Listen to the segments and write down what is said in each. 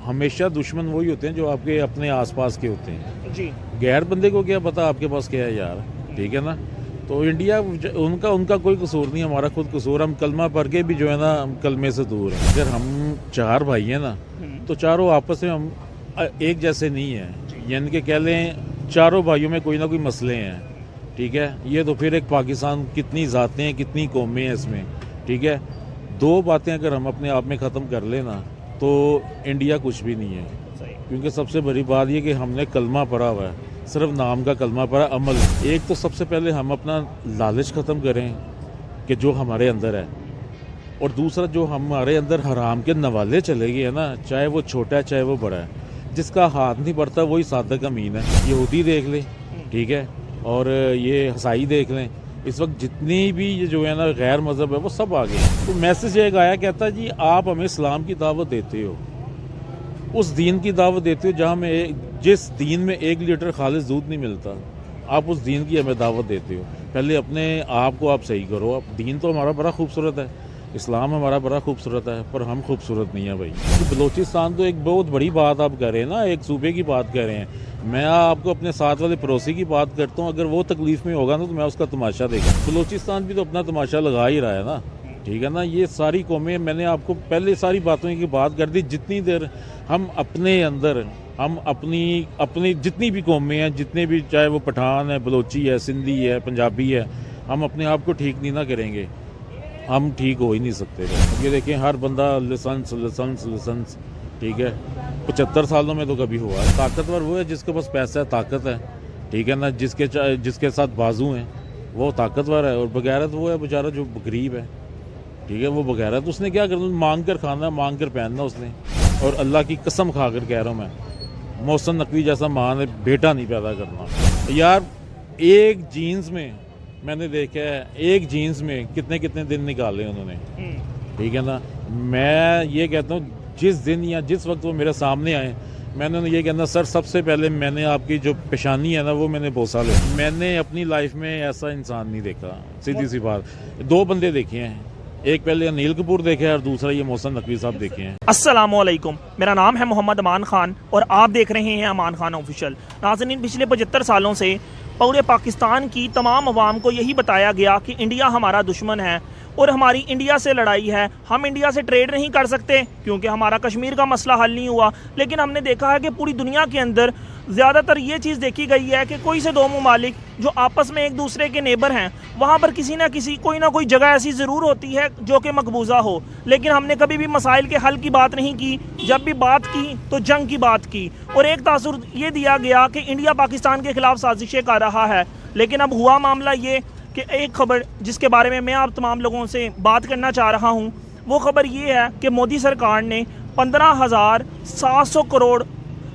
ہمیشہ دشمن وہی ہوتے ہیں جو آپ کے اپنے آس پاس کے ہوتے ہیں جی غیر بندے کو کیا پتا آپ کے پاس کیا ہے یار. ٹھیک ہے نا. تو انڈیا ان کا کوئی قصور نہیں, ہمارا خود قصور. ہم کلمہ پڑھ کے بھی جو ہے نا کلمے سے دور ہیں. اگر ہم 4 بھائی ہیں نا تو چاروں آپس میں ہم ایک جیسے نہیں ہیں. یعنی کہ کہہ لیں چاروں بھائیوں میں کوئی نہ کوئی مسئلے ہیں. ٹھیک ہے. یہ تو پھر ایک پاکستان کتنی ذاتیں ہیں کتنی قومیں ہیں اس میں. ٹھیک ہے. 2 باتیں اگر ہم اپنے آپ میں ختم کر لیں نا تو انڈیا کچھ بھی نہیں ہے. کیونکہ سب سے بڑی بات یہ کہ ہم نے کلمہ پڑھا ہوا ہے, صرف نام کا کلمہ پڑھا, عمل. ایک تو سب سے پہلے ہم اپنا لالچ ختم کریں کہ جو ہمارے اندر ہے, اور دوسرا جو ہمارے اندر حرام کے نوالے چلے گئے ہیں نا, چاہے وہ چھوٹا ہے چاہے وہ بڑا ہے, جس کا ہاتھ نہیں پڑتا وہی صادق امین ہے. یہودی دیکھ لیں, ٹھیک ہے, اور یہ عیسائی دیکھ لیں, اس وقت جتنی بھی یہ جو ہے نا غیر مذہب ہے وہ سب آ گئے. تو میسج ایک آیا کہتا جی آپ ہمیں اسلام کی دعوت دیتے ہو, اس دین کی دعوت دیتے ہو جہاں میں جس دین میں 1 لیٹر خالص دودھ نہیں ملتا, آپ اس دین کی ہمیں دعوت دیتے ہو. پہلے اپنے آپ کو آپ صحیح کرو. اب دین تو ہمارا بڑا خوبصورت ہے, اسلام ہمارا بڑا خوبصورت ہے, پر ہم خوبصورت نہیں ہیں بھائی. بلوچستان تو ایک بہت بڑی بات آپ کر رہے ہیں نا, ایک صوبے کی بات کر رہے ہیں. میں آپ کو اپنے ساتھ والے پڑوسی کی بات کرتا ہوں, اگر وہ تکلیف میں ہوگا نا تو میں اس کا تماشا دیکھوں. بلوچستان بھی تو اپنا تماشا لگا ہی رہا ہے نا. ٹھیک ہے نا. یہ ساری قومیں, میں نے آپ کو پہلے ساری باتوں کی بات کر دی. جتنی دیر ہم اپنے اندر ہم اپنی جتنی بھی قومیں ہیں, جتنے بھی, چاہے وہ پٹھان ہے, بلوچی ہے, سندھی ہے, پنجابی ہے, ہم اپنے آپ کو ٹھیک نہیں نہ کریں گے, ہم ٹھیک ہو ہی نہیں سکتے. یہ دیکھیں ہر بندہ لسنس. ٹھیک ہے. 75 سالوں میں تو کبھی ہوا ہے. طاقتور وہ ہے جس کے پاس پیسہ ہے, طاقت ہے. ٹھیک ہے نا. جس کے ساتھ بازو ہیں وہ طاقتور ہے, اور بغیرت وہ ہے بیچارہ جو غریب ہے. ٹھیک ہے. وہ بغیرت اس نے کیا کرنا, مانگ کر کھانا, مانگ کر پہننا اس نے. اور اللہ کی قسم کھا کر کہہ رہا ہوں میں, محسن نقوی جیسا ماں نے بیٹا نہیں پیدا کرنا یار. ایک جینز میں نے دیکھا ہے, ایک جینز میں کتنے دن نکالے انہوں نے. ٹھیک ہے نا. میں یہ کہتا ہوں جس دن یا جس وقت وہ میرے سامنے آئے, میں نے یہ کہنا سر سب سے پہلے میں نے آپ کی جو پیشانی ہے نا وہ میں نے بوسہ لیا. میں نے اپنی لائف میں ایسا انسان نہیں دیکھا. سیدھی سی بات. 2 بندے دیکھے ہیں, ایک پہلے انیل کپور دیکھے اور دوسرا یہ محسن نقوی صاحب دیکھے ہیں. السلام علیکم, میرا نام ہے محمد امان خان اور آپ دیکھ رہے ہیں امان خان آفیشیل. ناظرین, پچھلے 75 سالوں سے پورے پاکستان کی تمام عوام کو یہی بتایا گیا کہ انڈیا ہمارا دشمن ہے اور ہماری انڈیا سے لڑائی ہے. ہم انڈیا سے ٹریڈ نہیں کر سکتے کیونکہ ہمارا کشمیر کا مسئلہ حل نہیں ہوا. لیکن ہم نے دیکھا ہے کہ پوری دنیا کے اندر زیادہ تر یہ چیز دیکھی گئی ہے کہ کوئی سے 2 ممالک جو آپس میں ایک دوسرے کے نیبر ہیں, وہاں پر کسی نہ کسی کوئی نہ کوئی جگہ ایسی ضرور ہوتی ہے جو کہ مقبوضہ ہو. لیکن ہم نے کبھی بھی مسائل کے حل کی بات نہیں کی. جب بھی بات کی تو جنگ کی بات کی, اور ایک تاثر یہ دیا گیا کہ انڈیا پاکستان کے خلاف سازشیں کر رہا ہے. لیکن اب ہوا معاملہ یہ کہ ایک خبر جس کے بارے میں میں آپ تمام لوگوں سے بات کرنا چاہ رہا ہوں, وہ خبر یہ ہے کہ مودی سرکار نے 15,700 کروڑ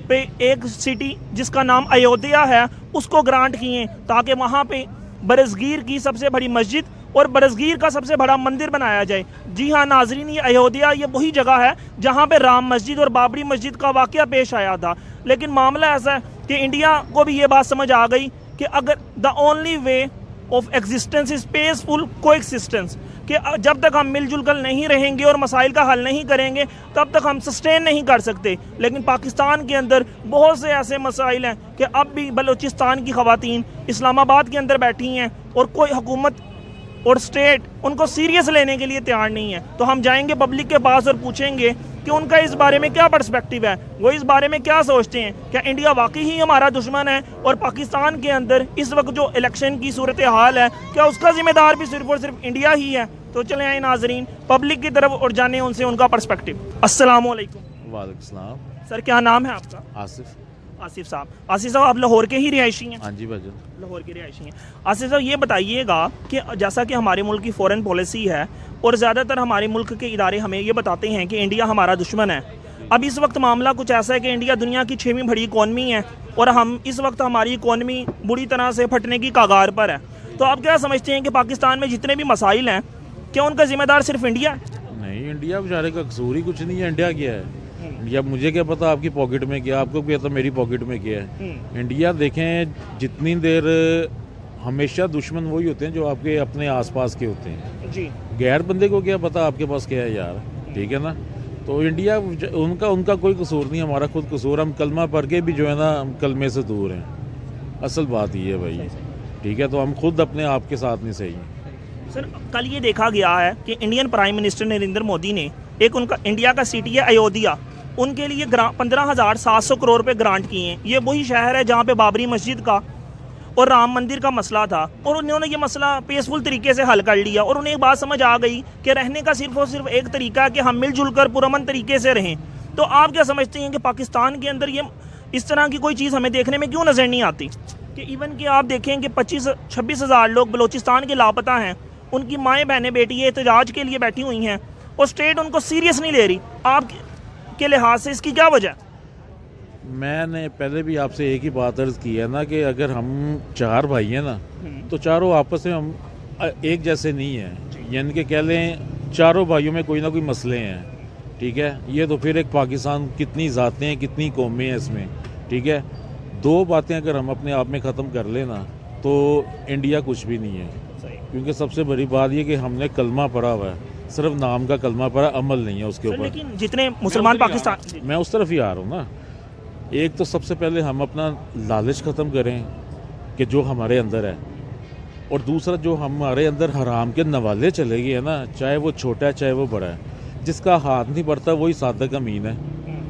پہ ایک سٹی جس کا نام ایودھیا ہے اس کو گرانٹ کیے تاکہ وہاں پہ برصغیر کی سب سے بڑی مسجد اور برصغیر کا سب سے بڑا مندر بنایا جائے. جی ہاں ناظرین, یہ ایودھیا یہ وہی جگہ ہے جہاں پہ رام مسجد اور بابری مسجد کا واقعہ پیش آیا تھا. لیکن معاملہ ایسا ہے کہ انڈیا کو بھی یہ بات سمجھ آ گئی کہ اگر the only way of existence is peaceful کو ایکسسٹنس, کہ جب تک ہم مل جل کر نہیں رہیں گے اور مسائل کا حل نہیں کریں گے تب تک ہم سسٹین نہیں کر سکتے. لیکن پاکستان کے اندر بہت سے ایسے مسائل ہیں کہ اب بھی بلوچستان کی خواتین اسلام آباد کے اندر بیٹھی ہیں اور کوئی حکومت اور اسٹیٹ ان کو سیریس لینے کے لیے تیار نہیں ہے. تو ہم جائیں گے پبلک کے پاس اور پوچھیں گے کہ ان کا اس بارے میں کیا پرسپیکٹیو ہے, وہ اس بارے میں کیا سوچتے ہیں. کیا انڈیا واقعی ہی ہمارا دشمن ہے, اور پاکستان کے اندر اس وقت جو الیکشن کی صورتحال ہے کیا اس کا ذمہ دار بھی صرف اور صرف انڈیا ہی ہے؟ تو چلیں آئیں ناظرین پبلک کی طرف اور جانیں ان سے ان کا پرسپیکٹیو. السلام علیکم. وعلیکم السلام. سر کیا نام ہے آپ کا؟ آصف. آصف صاحب. آصف صاحب آپ لاہور کے ہی رہائشی ہیں؟ ہاں جی بھائی, لاہور کے رہائشی ہیں. آصف صاحب یہ بتائیے گا کہ جیسا کہ ہمارے ملک کی فورن پالیسی ہے اور زیادہ تر ہمارے ملک کے ادارے ہمیں یہ بتاتے ہیں کہ انڈیا ہمارا دشمن ہے. اب اس وقت معاملہ کچھ ایسا ہے کہ انڈیا دنیا کی 6ویں بڑی اکانومی ہے اور ہم اس وقت ہماری اکانومی بری طرح سے پھٹنے کی کگار پر ہے. تو آپ کیا سمجھتے ہیں کہ پاکستان میں جتنے بھی مسائل ہیں کیا ان کا ذمہ دار صرف انڈیا ہے؟ نہیں, انڈیا بیچارے کا قصور ہی کچھ نہیں ہے. انڈیا کیا ہے؟ انڈیا مجھے کیا پتا آپ کی پاکٹ میں کیا, آپ کو کیا پتا میری پاکٹ میں کیا ہے. انڈیا دیکھیں جتنی دیر ہمیشہ دشمن وہی ہوتے ہیں جو آپ کے اپنے آس پاس کے ہوتے ہیں. جی. غیر بندے کو کیا پتا آپ کے پاس کیا ہے یار. ٹھیک ہے نا. تو انڈیا ان کا کوئی قصور نہیں، ہمارا خود قصور، ہم کلمہ پڑھ کے بھی جو ہے نا ہم کلمے سے دور ہیں، اصل بات یہ ہے بھائی، ٹھیک ہے، تو ہم خود اپنے آپ کے ساتھ نہیں صحیح ہیں۔ سر کل یہ دیکھا گیا ہے کہ Indian prime minister Narendra Modi نے ایک ان کا انڈیا کا سٹی ہے ایودھیا، ان کے لیے 15,700 کروڑ روپے گرانٹ کیے ہیں۔ یہ وہی شہر ہے جہاں پہ بابری مسجد کا اور رام مندر کا مسئلہ تھا، اور انہوں نے یہ مسئلہ پیسفل طریقے سے حل کر لیا، اور انہیں ایک بات سمجھ آ گئی کہ رہنے کا صرف اور صرف ایک طریقہ ہے کہ ہم مل جل کر پرامن طریقے سے رہیں۔ تو آپ کیا سمجھتے ہیں کہ پاکستان کے اندر یہ اس طرح کی کوئی چیز ہمیں دیکھنے میں کیوں نظر نہیں آتی کہ ایون کہ آپ دیکھیں کہ 25-26 ہزار لوگ بلوچستان کے لاپتہ ہیں، ان کی مائیں بہنیں بیٹی احتجاج کے لیے بیٹھی ہوئی ہیں اور اسٹیٹ ان کو سیریس نہیں لے رہی، آپ کے لحاظ سے اس کی کیا وجہ ہے؟ میں نے پہلے بھی آپ سے ایک ہی بات عرض کی ہے نا کہ اگر ہم 4 بھائی ہیں نا تو چاروں آپس میں ہم ایک جیسے نہیں ہیں، یعنی کہ کہہ لیں چاروں بھائیوں میں کوئی نہ کوئی مسئلے ہیں، ٹھیک ہے، یہ تو پھر ایک پاکستان کتنی ذاتیں ہیں، کتنی قومیں ہیں اس میں، ٹھیک ہے، 2 باتیں اگر ہم اپنے آپ میں ختم کر لیں نا تو انڈیا کچھ بھی نہیں ہے، کیونکہ سب سے بڑی بات یہ کہ ہم نے کلمہ پڑھا ہوا ہے، صرف نام کا کلمہ پڑھا، عمل نہیں ہے اس کے اوپر۔ لیکن جتنے مسلمان پاکستان، میں اس طرف ہی آ رہا ہوں نا، ایک تو سب سے پہلے ہم اپنا لالچ ختم کریں کہ جو ہمارے اندر ہے، اور دوسرا جو ہمارے اندر حرام کے نوالے چلے گئے ہیں نا، چاہے وہ چھوٹا ہے چاہے وہ بڑا ہے، جس کا ہاتھ نہیں پڑتا وہی صادق امین ہے،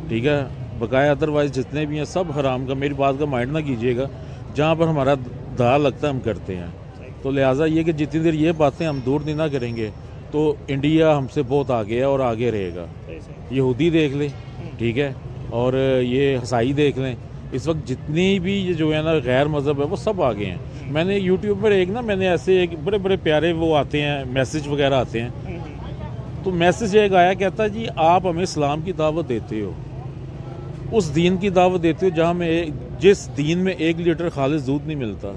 ٹھیک ہے، بقایا ادروائز جتنے بھی ہیں سب حرام کا، میری بات کا مائنڈ نہ کیجیے گا، جہاں پر ہمارا دا لگتا ہے ہم کرتے ہیں، تو لہٰذا یہ کہ جتنی دیر یہ باتیں ہم دور نہیں نہ کریں گے تو انڈیا ہم سے بہت آگے ہے اور آگے رہے گا۔ یہودی دیکھ لیں، ٹھیک ہے، اور یہ عیسائی دیکھ لیں، اس وقت جتنی بھی یہ جو ہے نا غیر مذہب ہے وہ سب آگے ہیں۔ میں نے یوٹیوب پر میں نے ایسے ایک بڑے بڑے پیارے وہ آتے ہیں، میسج وغیرہ آتے ہیں، تو میسج ایک آیا کہتا ہے جی آپ ہمیں اسلام کی دعوت دیتے ہو، اس دین کی دعوت دیتے ہو جہاں میں جس دین میں 1 لیٹر خالص دودھ نہیں ملتا،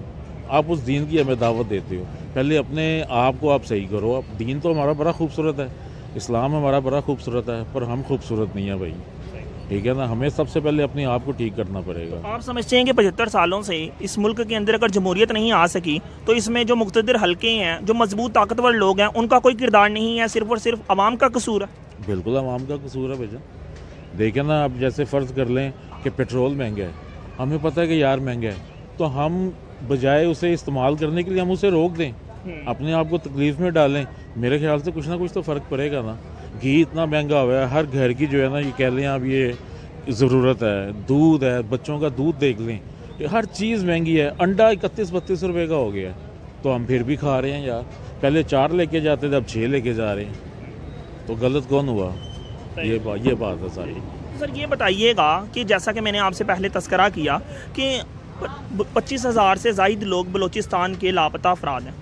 آپ اس دین کی ہمیں دعوت دیتے ہو، پہلے اپنے آپ کو آپ صحیح کرو۔ اب دین تو ہمارا بڑا خوبصورت ہے، اسلام ہمارا بڑا خوبصورت ہے، پر ہم خوبصورت نہیں ہیں بھائی، ٹھیک ہے نا، ہمیں سب سے پہلے اپنے آپ کو ٹھیک کرنا پڑے گا۔ آپ سمجھتے ہیں کہ 75 سالوں سے اس ملک کے اندر اگر جمہوریت نہیں آ سکی تو اس میں جو مقتدر حلقے ہیں، جو مضبوط طاقتور لوگ ہیں، ان کا کوئی کردار نہیں ہے، صرف اور صرف عوام کا قصور ہے؟ بالکل عوام کا قصور ہے بھائی، دیکھیں نا، اب جیسے فرض کر لیں کہ پیٹرول مہنگا ہے، ہمیں پتہ ہے کہ یار مہنگا ہے، تو ہم بجائے اسے استعمال کرنے کے لیے ہم اسے روک دیں، اپنے آپ کو تکلیف میں ڈالیں، میرے خیال سے کچھ نہ کچھ تو فرق پڑے گا نا۔ گھی اتنا مہنگا ہوا ہے، ہر گھر کی جو ہے نا یہ کہہ لیں اب یہ ضرورت ہے، دودھ ہے، بچوں کا دودھ دیکھ لیں، ہر چیز مہنگی ہے، انڈا 31-32 روپے کا ہو گیا ہے، تو ہم پھر بھی کھا رہے ہیں یار، پہلے 4 لے کے جاتے تھے اب 6 لے کے جا رہے ہیں، تو غلط کون ہوا؟ یہ بات ہے ساری۔ سر یہ بتائیے گا کہ جیسا کہ میں نے آپ سے پہلے تذکرہ کیا کہ 25,000 سے زائد لوگ بلوچستان کے لاپتہ افراد ہیں،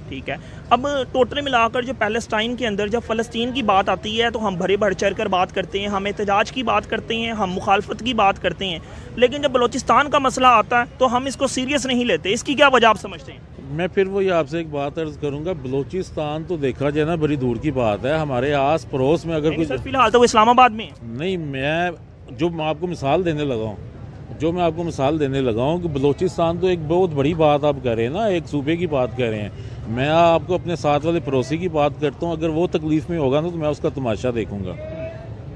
ٹھیک ہے، اب ٹوٹل ملا کر جو پیلسٹائن کے اندر جب فلسطین کی بات آتی ہے تو ہم بڑھ چڑھ کر بات کرتے ہیں، ہم احتجاج کی بات کرتے ہیں، ہم مخالفت کی بات کرتے ہیں، لیکن جب بلوچستان کا مسئلہ آتا ہے تو ہم اس کو سیریس نہیں لیتے، اس کی کیا وجہ آپ سمجھتے ہیں؟ میں پھر وہی آپ سے ایک بات عرض کروں گا، بلوچستان تو دیکھا جائے نا بڑی دور کی بات ہے، ہمارے آس پڑوس میں اگر کچھ، فی الحال تو وہ اسلام آباد میں ہے۔ نہیں، میں آپ کو مثال دینے لگا ہوں کہ بلوچستان تو ایک بہت بڑی بات آپ کر رہے ہیں نا، ایک صوبے کی بات کر رہے ہیں، میں آپ کو اپنے ساتھ والے پڑوسی کی بات کرتا ہوں، اگر وہ تکلیف میں ہوگا نا تو میں اس کا تماشا دیکھوں گا۔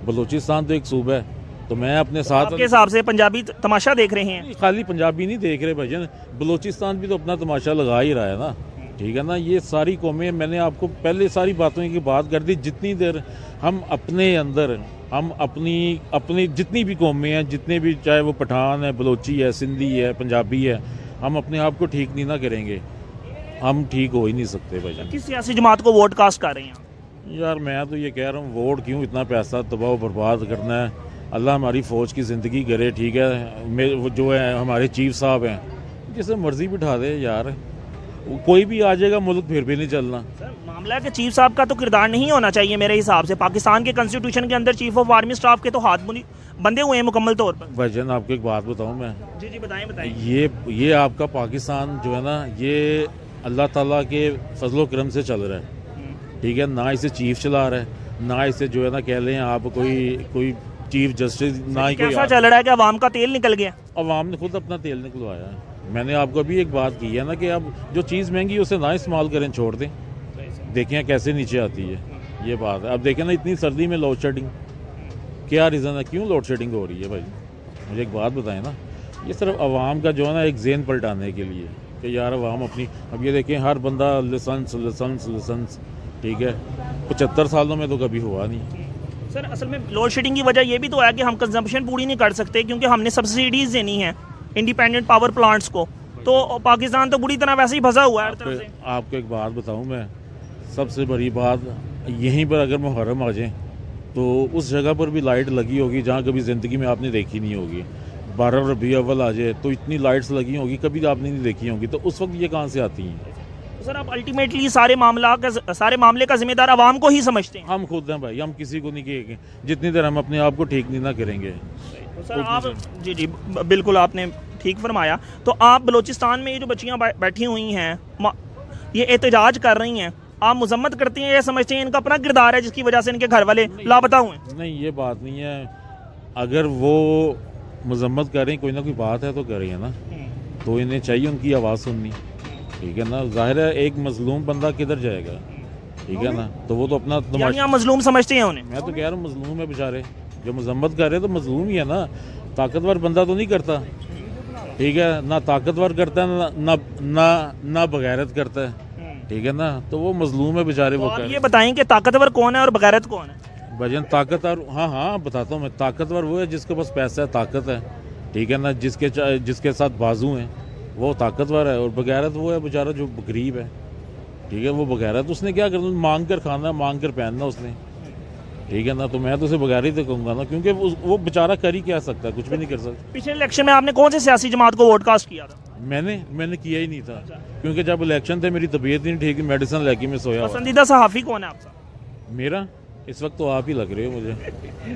بلوچستان تو ایک صوبہ ہے، تو میں اپنے ساتھ، آپ کے حساب سے پنجابی تماشا دیکھ رہے ہیں؟ خالی پنجابی نہیں دیکھ رہے بھائی جان، بلوچستان بھی تو اپنا تماشا لگا ہی رہا ہے نا، ٹھیک ہے نا، یہ ساری قومیں، میں نے آپ کو پہلے ساری باتوں کی بات کر دی، جتنی دیر ہم اپنے اندر، ہم اپنی جتنی بھی قومیں ہیں، جتنے بھی، چاہے وہ پٹھان ہے، بلوچی ہے، سندھی ہے، پنجابی ہے، ہم اپنے آپ کو ٹھیک نہیں نہ کریں گے، ہم ٹھیک ہو ہی نہیں سکتے بھائی جان۔ کس سیاسی جماعت کو ووٹ کاسٹ کر رہے ہیں؟ یار میں تو یہ کہہ رہا ہوں، ووٹ کیوں اتنا پیسہ تباہ و برباد کرنا ہے، اللہ ہماری فوج کی زندگی کرے، ٹھیک ہے، جو ہے ہمارے چیف صاحب ہیں، جسے مرضی بٹھا دے یار، کوئی بھی آ جائے گا، ملک پھر بھی نہیں چلنا۔ سر معاملہ ہے کہ چیف صاحب کا تو کردار نہیں ہونا چاہیے میرے حساب سے، پاکستان کے کنسٹیٹیوشن کے اندر چیف آف آرمی اسٹاف کے تو ہاتھ بندے ہوئے ہیں مکمل طور پر۔ بھائی جان آپ کو ایک بات بتاؤں میں، جی بتائیں۔ یہ آپ کا پاکستان جو ہے نا، یہ اللہ تعالیٰ کے فضل و کرم سے چل رہا ہے، ٹھیک ہے، نہ اسے چیف چلا رہا ہے، نہ اسے جو ہے نا کہہ لیں آپ کوئی چیف جسٹس، نہ ہی کوئی، کیسا چل رہا ہے کہ عوام کا تیل نکل گیا؟ عوام نے خود اپنا تیل نکلوایا ہے۔ میں نے آپ کو ابھی ایک بات کی ہے نا کہ اب جو چیز مہنگی اسے نہ استعمال کریں، چھوڑ دیں، دیکھیں کیسے نیچے آتی ہے، یہ بات ہے۔ اب دیکھیں نا اتنی سردی میں لوڈ شیڈنگ، کیا ریزن ہے کیوں لوڈ شیڈنگ ہو رہی ہے بھائی؟ مجھے ایک بات بتائیں نا، یہ صرف عوام کا جو ہے نا ایک ذہن پلٹانے کے لیے کہ یار عوام اپنی، اب یہ دیکھیں ہر بندہ لسنس، ٹھیک ہے، 75 سالوں میں تو کبھی ہوا نہیں۔ سر اصل میں لوڈ شیڈنگ کی وجہ یہ بھی تو ہے کہ ہم کنزمپشن پوری نہیں کر سکتے کیونکہ ہم نے سبسڈیز دینی ہیں انڈیپینڈنٹ پاور پلانٹس کو، تو پاکستان تو بری طرح ویسے ہی پھنسا ہوا ہے ہر طرف سے۔ آپ کو ایک بات بتاؤں میں، سب سے بڑی بات یہیں پر اگر محرم آ جائیں تو اس جگہ پر بھی لائٹ لگی ہوگی جہاں کبھی زندگی میں آپ نے دیکھی نہیں ہوگی۔ 12 ربیع اول آ جائے تو اتنی لائٹس لگی ہوگی کبھی آپ نے نہیں دیکھی ہوں گی، تو اس وقت یہ کہاں سے آتی ہیں؟ سر آپ الٹیمیٹلی سارے معاملے کا ذمہ دار عوام کو ہی سمجھتے ہیں؟ ہم خود ہیں بھائی، ہم کسی کو نہیں کہیں گے جتنی دیر ہم اپنے آپ کو ٹھیک نہیں نہ کریں گے۔ سر آپ جی بالکل آپ نے ٹھیک فرمایا۔ تو آپ بلوچستان میں یہ جو بچیاں بیٹھی ہوئی ہیں یہ احتجاج کر رہی ہیں، آپ مذمت کرتے ہیں یا سمجھتے ہیں ان کا اپنا کردار ہے جس کی وجہ سے ان کے گھر والے لاپتہ ہوئے ہیں؟ نہیں یہ بات نہیں ہے، اگر وہ مذمت کر رہی ہیں کوئی نہ کوئی بات ہے تو کر رہی ہے نا، تو انہیں چاہیے ان کی آواز سننی، ٹھیک ہے نا۔ ظاہر ہے ایک مظلوم بندہ کدھر جائے گا، ٹھیک ہے نا، تو وہ تو اپنا یعنی آپ مظلوم سمجھتے ہیں انہیں؟ میں تو کہہ رہا ہوں مظلوم ہے بیچارے، جو مذمت کر رہے تو مظلوم ہی ہے نا، طاقتور بندہ تو نہیں کرتا، ٹھیک ہے، نہ طاقتور کرتا ہے نہ بغیرت کرتا ہے، ٹھیک ہے نا، تو وہ مظلوم ہے بیچارے۔ وہ یہ بتائیں کہ طاقتور کون ہے اور بغیرت کون ہے؟ بھجن طاقتور، ہاں بتاتا ہوں میں، طاقتور وہ ہے جس کے پاس پیسہ ہے، طاقت ہے، ٹھیک ہے نا، جس کے ساتھ بازو ہیں وہ طاقتور ہے، اور بغیرت وہ ہے بیچارہ جو غریب ہے، ٹھیک ہے، وہ بغیرت اس نے کیا کرنا، مانگ کر کھانا ہے، مانگ کر پہننا اس نے، ٹھیک ہے نا، تو میں تو اسے بغیرت ہی کہوں گا نا، کیونکہ وہ بیچارہ کر ہی کیا سکتا ہے، کچھ بھی نہیں کر سکتا۔ پچھلے الیکشن میں آپ نے کون سے سیاسی جماعت کو ووٹ کاسٹ کیا تھا؟ میں نے کیا ہی نہیں تھا، کیونکہ جب الیکشن تھے میری طبیعت نہیں ٹھیک، میڈیسن لے کے میں سویا ہوا۔ پسندیدہ صحافی کون ہے آپ کا؟ میرا اس وقت تو آپ ہی لگ رہے ہو مجھے۔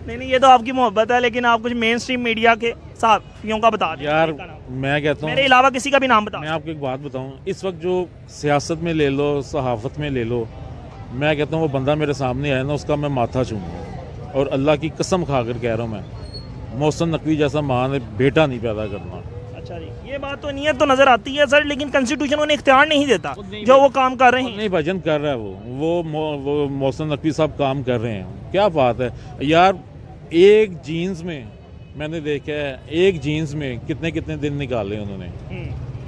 نہیں یہ تو آپ کی محبت ہے، لیکن آپ کچھ مین اسٹریم میڈیا کے صحافیوں کا بتا دیں یار میں کہتا ہوں، میرے علاوہ کسی کا بھی نام بتا۔ میں آپ کو ایک بات بتاؤں، اس وقت جو سیاست میں لے لو، صحافت میں لے لو، میں کہتا ہوں وہ بندہ میرے سامنے آئے نا اس کا میں ماتھا چوموں، اور اللہ کی قسم کھا کر کہہ رہا ہوں میں، محسن نقوی جیسا ماں نے بیٹا نہیں پیدا کرنا۔ اچھا جی، یہ بات تو نیت تو نظر آتی ہے سر، لیکن کنسٹیٹیوشن انہیں اختیار نہیں دیتا جو وہ کام کر رہے ہیں۔ نہیں بھجن کر رہا ہے وہ محسن نقوی صاحب کام کر رہے ہیں، کیا بات ہے یار، ایک جینز میں میں نے دیکھا ہے، ایک جینز میں کتنے دن نکالے انہوں نے،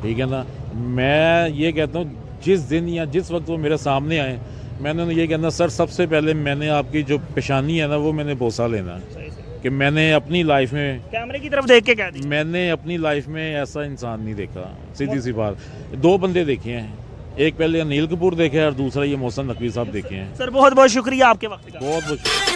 ٹھیک ہے نا۔ میں یہ کہتا ہوں جس دن یا جس وقت وہ میرے سامنے آئے میں نے یہ کہنا، سر سب سے پہلے میں نے آپ کی جو پیشانی ہے نا وہ میں نے بوسہ لینا ہے، کہ میں نے اپنی لائف میں، کیمرے کی طرف دیکھ کے کہہ دی، میں نے اپنی لائف میں ایسا انسان نہیں دیکھا، سیدھی سی بات۔ 2 بندے دیکھے ہیں، ایک پہلے انیل کپور دیکھے اور دوسرا یہ محسن نقوی صاحب دیکھے ہیں۔ سر بہت بہت شکریہ آپ کے وقت کا۔ بہت بہت شکریہ۔